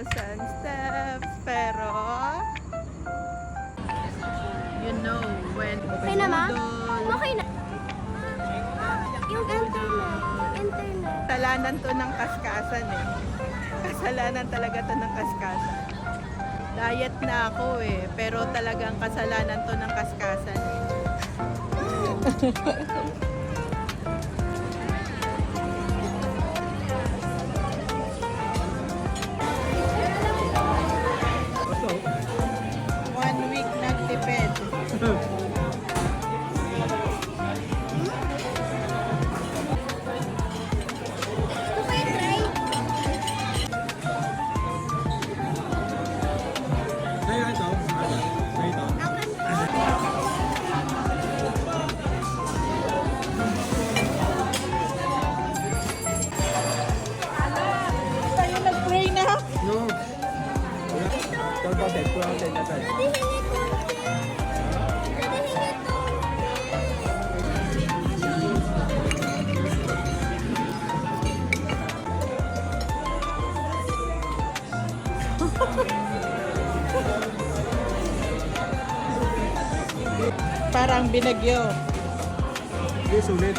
steps. Pero, you know, when Okay na, Ma? budol, Okay na. Yung internet. kasalanan to ng kaskasan eh. Kasalanan talaga to ng kaskasan. Diet na ako eh, pero talagang kasalanan to ng kaskasan eh. One week nagtipid. Gusto ko i-try. Tayo nag-pray na. No. Pwede hingi ko. Pwede hingi ko. Parang binagyo. Hindi, sulit.